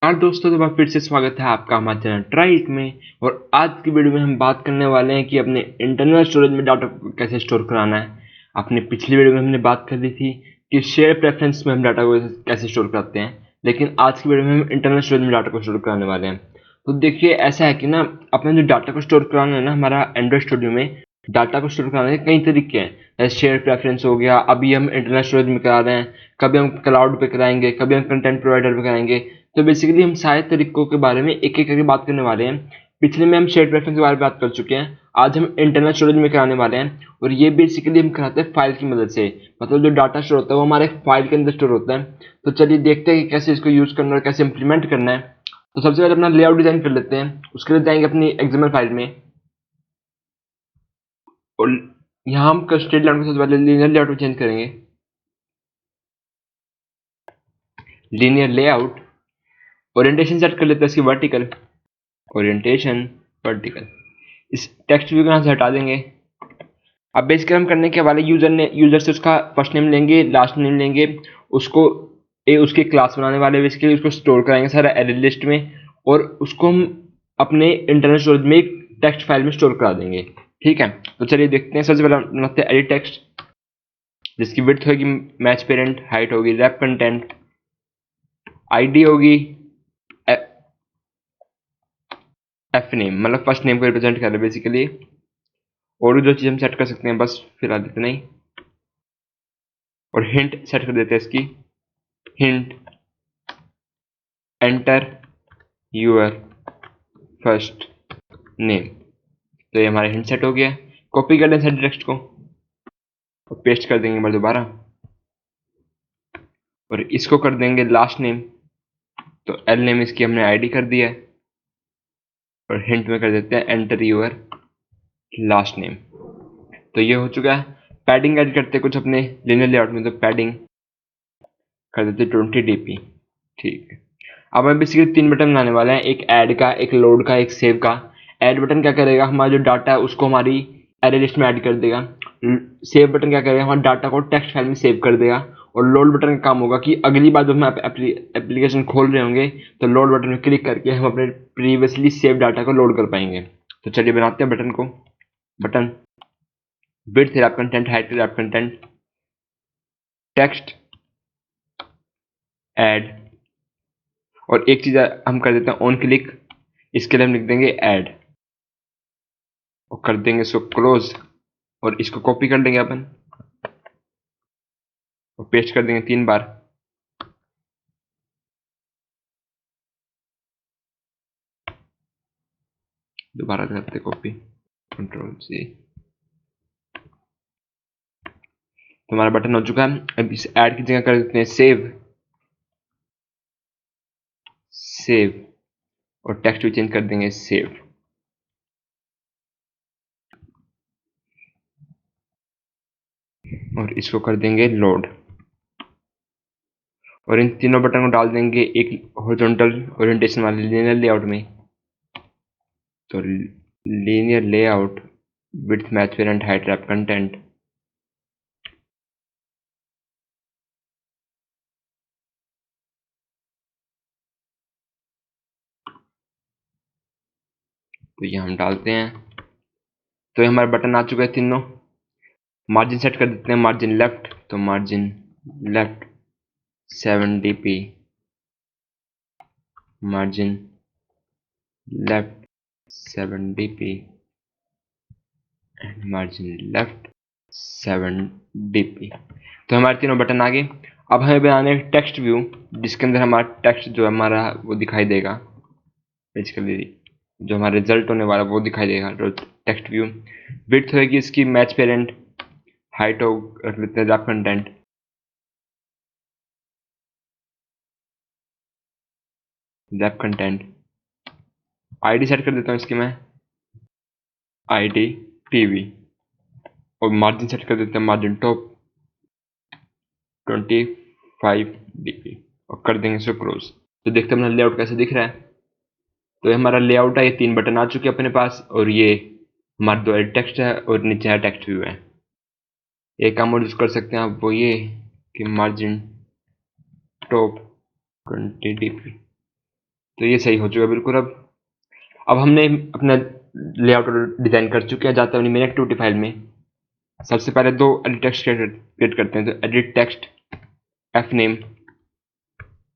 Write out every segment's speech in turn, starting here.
हाँ दोस्तों, तो फिर से स्वागत है आपका हमारे चैनल ट्राई में। और आज की वीडियो में हम बात करने वाले हैं कि अपने इंटरनल स्टोरेज में डाटा को कैसे स्टोर कराना है। अपनी पिछली वीडियो में हमने बात कर ली थी कि शेयर प्रेफरेंस में हम डाटा को कैसे स्टोर कराते हैं, लेकिन आज की वीडियो में हम इंटरनल स्टोरेज में डाटा को स्टोर कराने वाले हैं। तो देखिए, ऐसा है कि ना, अपने जो डाटा को स्टोर कराना है ना, हमारा एंड्रॉइड स्टूडियो में डाटा को स्टोर कराने के कई तरीके हैं। जैसे शेयर प्रेफरेंस हो गया, अभी हम इंटरनल स्टोरेज में करा रहे हैं, कभी हम क्लाउड पे कराएंगे, कभी हम कंटेंट प्रोवाइडर पे कराएंगे। तो बेसिकली हम सारे तरीकों के बारे में एक एक करके बात करने वाले हैं। पिछले में हम शेयर प्रेफरेंस के बारे में बात कर चुके हैं, आज हम इंटरनल स्टोरेज में कराने वाले हैं। और ये बेसिकली हम कराते हैं फाइल की मदद से, मतलब जो डाटा स्टोर होता है वो हमारे फाइल के अंदर स्टोर होता है। तो चलिए देखते हैं कि कैसे इसको यूज करना है और कैसे इंप्लीमेंट करना है। तो सबसे पहले अपना लेआउट डिजाइन कर लेते हैं। उसके लिए जाएंगे अपनी एक्सएमएल फाइल में, और यहाँ हम स्ट्रेट लेआउट के सबसे पहले लीनियर लेआउट में चेंज करेंगे। लीनियर लेआउट, ओरिएंटेशन सेट कर लेते हैं इसकी वर्टिकल, ओरिएंटेशन वर्टिकल। इस टेक्स्ट व्यू को यहाँ से हटा देंगे। अब बेसिकली हम करने के वाले यूजर से उसका फर्स्ट नेम लेंगे, लास्ट नेम लेंगे, उसको उसकी क्लास बनाने वाले, बेसिकली उसको स्टोर कराएंगे सारा एरे लिस्ट में, और उसको हम अपने इंटरनल स्टोरेज में एक टेक्स्ट फाइल में स्टोर करा देंगे। ठीक है, तो चलिए देखते हैं। सबसे पहले बनाते हैं एडिट टेक्स्ट, जिसकी विड्थ होगी मैच पेरेंट, हाइट होगी रैप कंटेंट, आईडी होगी एफ नेम, मतलब फर्स्ट नेम को रिप्रेजेंट कर रहे हैं बेसिकली। और जो चीज हम सेट कर सकते हैं बस फिलहाल इतना ही। और हिंट सेट कर देते हैं इसकी, hint enter your first name. तो ये हमारा हिंट सेट हो गया। कॉपी कर दें सारे टेक्स्ट को और पेस्ट कर देंगे एक बार दोबारा, और इसको कर देंगे लास्ट नेम। तो एल नेम इसकी हमने आईडी कर दिया है, और हिंट में कर देते हैं एंटर यूर लास्ट नेम। तो ये हो चुका है। पैडिंग ऐड करते हैं कुछ अपने लिनियर लेआउट में, तो पैडिंग कर देते 20 dp। ठीक है, अब हम बेसिकली 3 बटन बनाने वाले हैं, एक ऐड का, एक लोड का, एक सेव का। ऐड बटन क्या करेगा, हमारा जो डाटा है उसको हमारी एरे लिस्ट में ऐड कर देगा। सेव बटन क्या करेगा, हमारे डाटा को टेक्स्ट फाइल में सेव कर देगा। और लोड बटन का काम होगा कि अगली बार जब हम एप्लीकेशन खोल रहे होंगे तो लोड बटन में क्लिक करके हम अपने प्रीवियसली सेव डाटा को लोड कर पाएंगे। तो चलिए बनाते हैं बटन को। Button width wrap content, height wrap content, text add, और एक चीज हम कर देते हैं ऑन क्लिक। इसके लिए हम लिख देंगे ऐड, और कर देंगे इसको क्लोज, और इसको कॉपी कर लेंगे अपन और पेस्ट कर देंगे 3 बार। दोबारा करते कॉपी, कंट्रोल सी। तो हमारा बटन हो चुका है। अब इस ऐड की जगह कर देते हैं सेव, सेव, और टेक्स्ट भी चेंज कर देंगे सेव। और इसको कर देंगे लोड, और इन तीनों बटन को डाल देंगे एक हॉरिजॉन्टल ओरिएंटेशन वाले लीनियर लेआउट में। तो linear layout, width match parent, height wrap content, तो ये हम डालते हैं। तो ये हमारे बटन आ चुके हैं तीनों। मार्जिन सेट कर देते हैं, मार्जिन लेफ्ट, तो margin left 7 dp, margin left 7 dp, and margin left 7 dp। तो हमारे तीनों बटन आ गए। अब हमें बनाने एक टेक्स्ट व्यू, जिसके अंदर हमारा टेक्स्ट जो हमारा वो दिखाई देगा। बेसिकली जो हमारा रिजल्ट होने वाला वो दिखाई देगा, तो टेक्स्ट व्यू। विड्थ होगी इसकी मैच पेरेंट, हाइट हो रख लेते हैं wrap content, wrap content, ID set कर देता हूँ इसकी मैं, आईडी टीवी, और मार्जिन सेट कर देते हैं मार्जिन टॉप 25 dp, और कर देंगे इसको क्लोज। तो देखते हैं अपना लेआउट कैसे दिख रहा है। तो ये हमारा लेआउट है, ये 3 बटन आ चुके हैं अपने पास, और ये हमारा 2 टेक्स्ट है और नीचे है टेक्स्ट व्यू है। एक काम और यूज कर सकते हैं आप, वो ये कि मार्जिन टॉप 20 dp, तो ये सही हो चुका बिल्कुल। अब हमने अपना लेआउट डिजाइन कर चुके हैं। जाते हैं अपनी मेन एक्टिविटी फाइल में। सबसे पहले दो एडिट टेक्स्ट क्रिएट करते हैं। तो edit text F name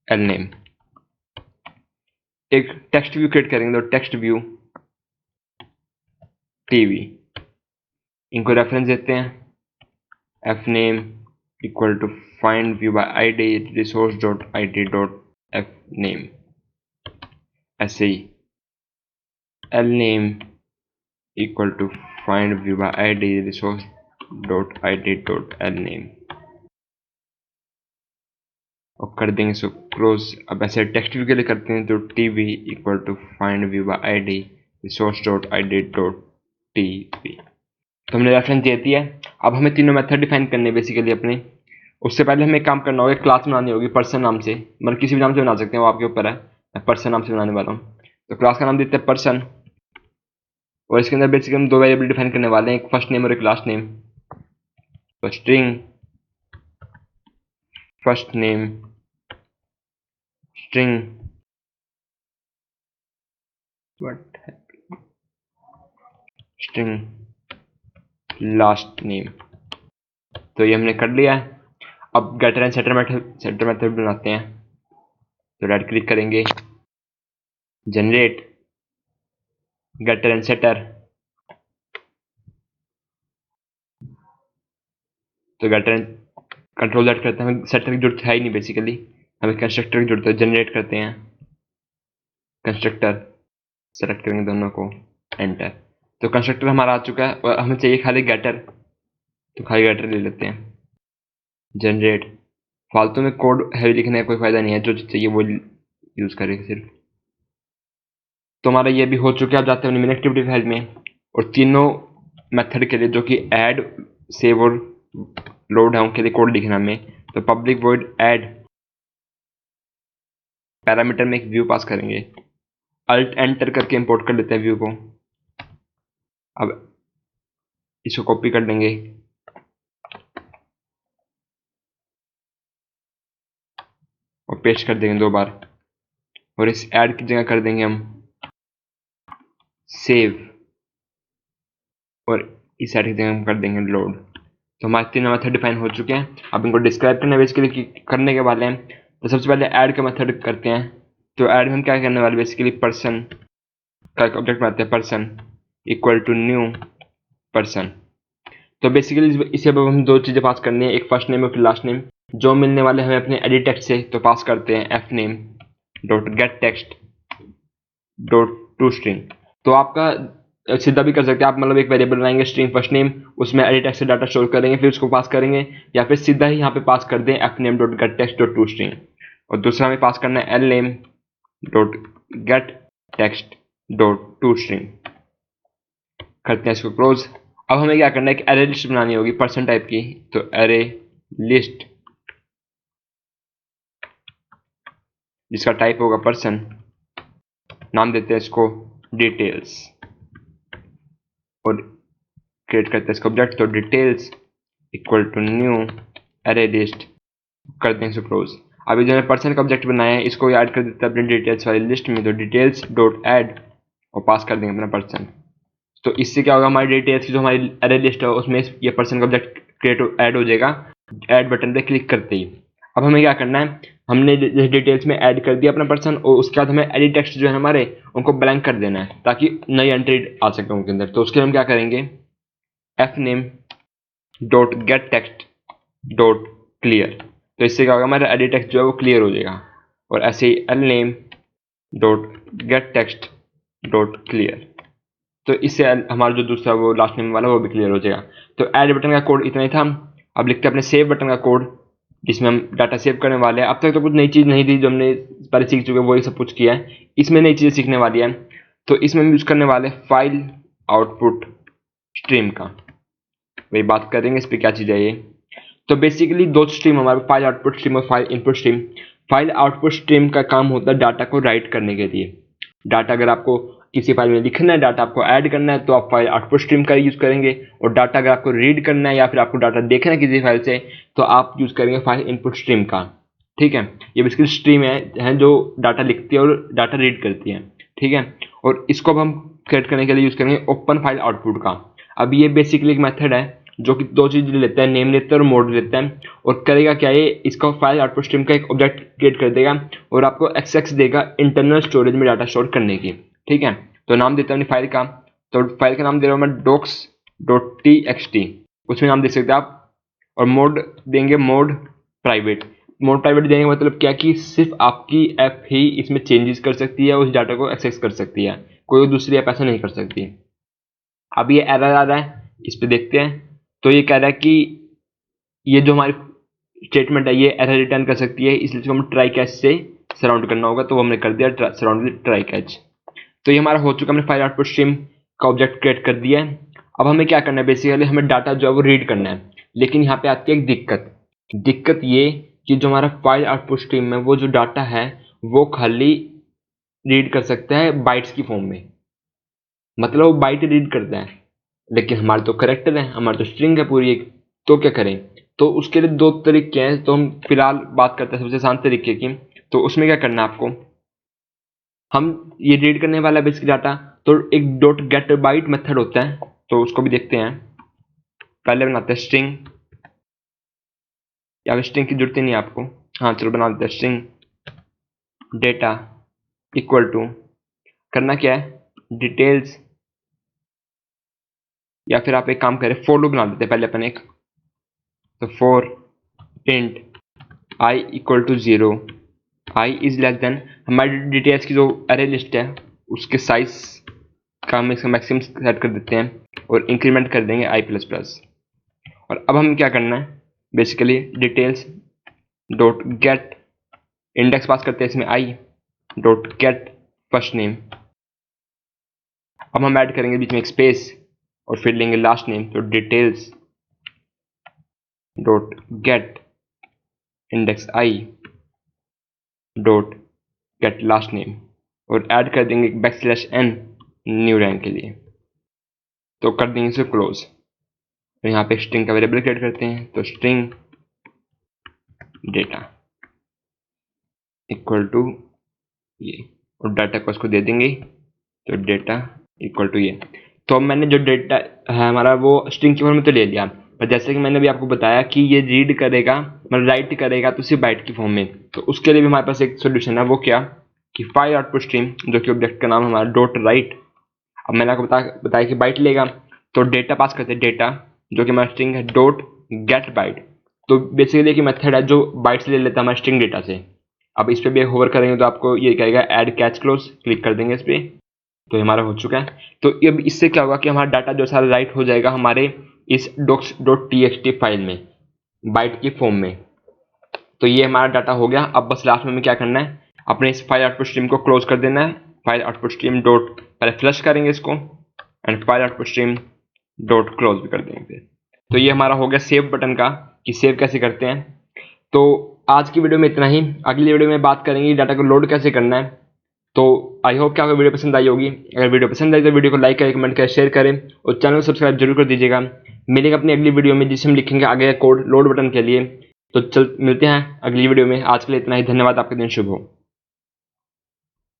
L name, एक टेक्स्ट व्यू क्रिएट करेंगे। तो टेक्स्ट व्यू टीवी, इनको रेफरेंस देते हैं F name equal to find view by ID resource dot ID dot F name. ऐसे ही L name equal to find view by ID resource dot ID dot L name, और कर देंगे इसको close. अब ऐसे टेक्स्ट व्यू के लिए करते हैं। तो TV equal to find view by ID resource dot ID dot TV. तो हमने रेफरेंस दे दिया है। अब हमें तीनों मेथड डिफाइन करने बेसिकली अपने। उससे पहले हमें काम करना होगा, क्लास बनानी होगी पर्सन नाम से, मतलब किसी भी नाम से बना सकते हैं, वो आपके ऊपर है। मैं पर्सन नाम से बनाने वाला हूँ। तो क्लास का नाम देते हैं पर्सन, और इसके अंदर बेसिकली हम दो वेरिएबल डिफाइन करने वाले हैं, एक फर्स्ट नेम और एक लास्ट नेम। तो string first name, string string last name. तो ये हमने कर लिया है। अब गेटर एंड सेटर मेथड बनाते हैं। तो राइट क्लिक करेंगे, जनरेट गेटर एंड सेटर। तो गेटर एंड कंट्रोल दैट करते हैं, हमें सेटर की जरूरत है ही नहीं बेसिकली, हमें कंस्ट्रक्टर की जरूरत है। जनरेट करते हैं कंस्ट्रक्टर, सेलेक्ट करेंगे दोनों को, एंटर। तो कंस्ट्रक्टर हमारा आ चुका है और हमें चाहिए खाली गेटर। तो खाली गेटर ले लेते हैं, जनरेट। फालतू में कोड हैवी लिखने का कोई फायदा नहीं है, जो चाहिए वो यूज करेंगे सिर्फ। तो हमारा ये भी हो चुका है। अब जाते हैं मेन एक्टिविटी फाइल में, और तीनों मेथड के लिए जो कि ऐड सेव और लोड है उनके लिए कोड लिखना में। तो पब्लिक वॉइड ऐड, पैरामीटर में एक व्यू पास करेंगे, अल्ट एंटर करके इंपोर्ट कर लेते हैं व्यू को। अब इसको कॉपी कर लेंगे और पेस्ट कर देंगे 2 बार, और इस ऐड की जगह कर देंगे हम सेव, और इस ऐड की जगह हम कर देंगे लोड। तो हमारे तीनों मेथड डिफाइन हो चुके हैं। अब इनको डिस्क्राइब करने बेसिकली करने के वाले हैं। तो सबसे पहले ऐड का मेथड करते हैं। तो ऐड में हम क्या करने वाले, बेसिकली पर्सन का एक ऑब्जेक्ट बनाते हैं, person equal to new person. तो बेसिकली इसे अब हम दो चीजें पास करनी है, एक फर्स्ट नेम और लास्ट नेम, जो मिलने वाले हमें अपने एडिट टेक्स्ट से। तो पास करते हैं F name dot get text dot to string. तो आपका सीधा भी कर सकते हैं आप, मतलब एक वेरिएबल बनाएंगे स्ट्रिंग फर्स्ट नेम, उसमें एडिट टेक्स्ट से डाटा स्टोर करेंगे, फिर उसको पास करेंगे, या फिर सीधा ही यहाँ पे पास कर दें F name dot get text dot to string. और दूसरा हमें पास करना है L name dot get text dot to string. करते हैं इसको क्लोज। अब हमें क्या करना है, एक एरे लिस्ट बनानी होगी पर्सन टाइप की। तो एरे लिस्ट जिसका टाइप होगा पर्सन, नाम देते हैं इसको डिटेल्स, और क्रिएट करते हैं इसका ऑब्जेक्ट। तो details equal to new array list, करते हैं इसको क्लोज। अभी जो पर्सन का ऑब्जेक्ट बनाया है इसको ऐड कर देते हैं अपने डिटेल्स वाली लिस्ट में। तो डिटेल्स डॉट ऐड, और पास कर देंगे अपना पर्सन। तो इससे क्या होगा, हमारी डिटेल्स की जो हमारी एरे लिस्ट है उसमें ये पर्सन का ऑब्जेक्ट क्रिएट ऐड हो जाएगा ऐड बटन पे क्लिक करते ही। अब हमें क्या करना है, हमने डिटेल्स में ऐड कर दिया अपना पर्सन, और उसके बाद हमें एडिट टेक्स्ट जो है हमारे उनको ब्लैंक कर देना है ताकि नई एंट्री आ सके उनके अंदर। तो उसके लिए हम क्या करेंगे, F name dot get text dot clear. तो इससे क्या होगा, हमारा एडिट टेक्स्ट जो है वो क्लियर हो जाएगा। और ऐसे ही L name dot get text dot clear. तो इससे हमारा जो दूसरा वो लास्ट नेम वाला वो भी क्लियर हो जाएगा। तो ऐड बटन का कोड इतना ही था। अब लिखते हैं अपने सेव बटन का कोड, जिसमें हम डाटा सेव करने वाले हैं। अब तक तो कुछ नई चीज़ नहीं थी, जो हमने पहले सीख चुके हैं वही सब कुछ किया है। इसमें नई चीज़ें सीखने वाली है। तो इसमें हम यूज़ करने वाले फाइल आउटपुट स्ट्रीम का, वही बात करेंगे इस पर क्या चीज़ है ये। तो बेसिकली दो स्ट्रीम हमारे, फाइल आउटपुट स्ट्रीम और file input stream. File output stream का काम होता है डाटा को राइट करने के लिए। डाटा अगर आपको किसी फाइल में लिखना है, डाटा आपको ऐड करना है, तो आप फाइल आउटपुट स्ट्रीम का यूज करेंगे। और डाटा अगर आपको रीड करना है या फिर आपको डाटा देखना है किसी फाइल से, तो आप यूज करेंगे फाइल इनपुट स्ट्रीम का। ठीक है। ये बेसिकली स्ट्रीम है जो डाटा लिखती है और डाटा रीड करती है, ठीक है। और इसको अब हम क्रिएट करने के लिए यूज करेंगे ओपन फाइल आउटपुट का। अब ये बेसिकली एक मेथड है जो कि दो चीज लेता है, नेम लेता है और मोड लेता है। और करेगा क्या, ये इसका फाइल आउटपुट स्ट्रीम का एक ऑब्जेक्ट क्रिएट कर देगा और आपको एक्सेस देगा इंटरनल स्टोरेज में डाटा स्टोर करने की, ठीक है। तो नाम देता हूँ फाइल का, तो फाइल का नाम दे रहा हूँ मैं docs.txt, उसमें नाम दे सकते हैं आप। और मोड देंगे मोड प्राइवेट। मोड प्राइवेट देने का मतलब क्या कि सिर्फ आपकी ऐप ही इसमें चेंजेस कर सकती है, उस डाटा को एक्सेस कर सकती है, कोई दूसरी ऐप ऐसा नहीं कर सकती। अब ये एरर आ रहा है, इस पे देखते हैं। तो ये कह रहा है कि ये जो हमारी स्टेटमेंट है ये एरर रिटर्न कर सकती है, इसलिए इसको हमें ट्राई कैच से सराउंड करना होगा, तो वो हमने कर दिया सराउंड विद ट्राई कैच। तो ये हमारा हो चुका, हमने फाइल आउटपुट स्ट्रीम का ऑब्जेक्ट क्रिएट कर दिया है। अब हमें क्या करना है, बेसिकली हमें डाटा जो है वो रीड करना है। लेकिन यहाँ पे आती है एक दिक्कत ये कि जो हमारा फाइल आउटपुट स्ट्रीम में वो जो डाटा है वो खाली रीड कर सकता है बाइट्स की फॉर्म में, मतलब वो बाइट रीड करता है। लेकिन हमारे तो करेक्टर है, हमारी तो स्ट्रिंग है पूरी एक, तो क्या करें। तो उसके लिए दो तरीके हैं, तो हम फिलहाल बात करते हैं सबसे आसान तरीके की। तो उसमें क्या करना है आपको, हम ये रीड करने वाला बेसिक डाटा, तो एक डॉट गेट बाइट मेथड होता है, तो उसको भी देखते हैं। पहले बनाते हैं स्ट्रिंग, या स्ट्रिंग की जरूरत ही नहीं है आपको, हाँ चलो बना देते हैं स्ट्रिंग डेटा इक्वल टू, करना क्या है डिटेल्स, या फिर आप एक काम करें फॉर लूप बना देते हैं पहले अपन एक। तो for int i equal to 0, i is less than, हमारी डिटेल्स की जो अरे लिस्ट है उसके साइज का हम इसका मैक्सिमम सेट कर देते हैं और इंक्रीमेंट कर देंगे i प्लस प्लस। और अब हम क्या करना है, basically details dot get, index pass करते हैं इसमें i dot get first name. अब हम ऐड करेंगे बीच में एक स्पेस और फिर लेंगे लास्ट नेम, तो details dot get index i dot gate last name, और ऐड कर देंगे \n न्यू रैंक के लिए, तो कर देंगे इसे क्लोज। तो यहाँ पे स्ट्रिंग का वेरिएबल क्रिएट करते हैं, तो स्ट्रिंग डेटा इक्वल टू ये, और डाटा को उसको दे देंगे, तो डेटा इक्वल टू ये। तो अब मैंने जो डेटा है हमारा वो स्ट्रिंग की फॉर्म में तो ले लिया, पर जैसे कि मैंने भी आपको बताया कि ये रीड करेगा मतलब राइट करेगा तो सिर्फ बाइट की फॉर्म में। तो उसके लिए भी हमारे पास एक सोल्यूशन है, वो क्या कि फाइल आउटपुट स्ट्रीम, जो कि ऑब्जेक्ट का नाम हमारा डॉट राइट। अब मैंने आपको बताया कि बाइट लेगा, तो डेटा पास करते हैं, डेटा जो कि हमारा स्ट्रिंग है डॉट गेट बाइट। तो बेसिकली एक मेथड है जो बाइट्स ले लेता है हमारे स्ट्रिंग डेटा से। अब इस पर भी होवर करेंगे तो आपको ये कहेगा ऐड कैच क्लोज, क्लिक कर देंगे इस पर, तो हमारा हो चुका है। तो अब इससे क्या होगा कि हमारा डाटा जो सारा राइट हो जाएगा हमारे इस docs.txt फाइल में बाइट की फॉर्म में। तो ये हमारा डाटा हो गया। अब बस लास्ट में हमें क्या करना है, अपने इस फाइल आउटपुट स्ट्रीम को क्लोज कर देना है। फाइल आउटपुट स्ट्रीम डॉट, पहले फ्लश करेंगे इसको and file output stream dot close भी कर देंगे फिर। तो ये हमारा हो गया सेव बटन का, कि सेव कैसे करते हैं। तो आज की वीडियो में इतना ही, अगली वीडियो में बात करेंगे डाटा को लोड कैसे करना है। तो आई होप कि आपको वीडियो पसंद आई होगी। अगर वीडियो पसंद आई तो वीडियो को लाइक करें, कमेंट करें, शेयर करें और चैनल को सब्सक्राइब जरूर कर दीजिएगा। मिलेंगे अपनी अगली वीडियो में जिसमें हम लिखेंगे आगे का कोड लोड बटन के लिए। तो चल मिलते हैं अगली वीडियो में, आज के लिए इतना ही, धन्यवाद, आपका दिन शुभ हो।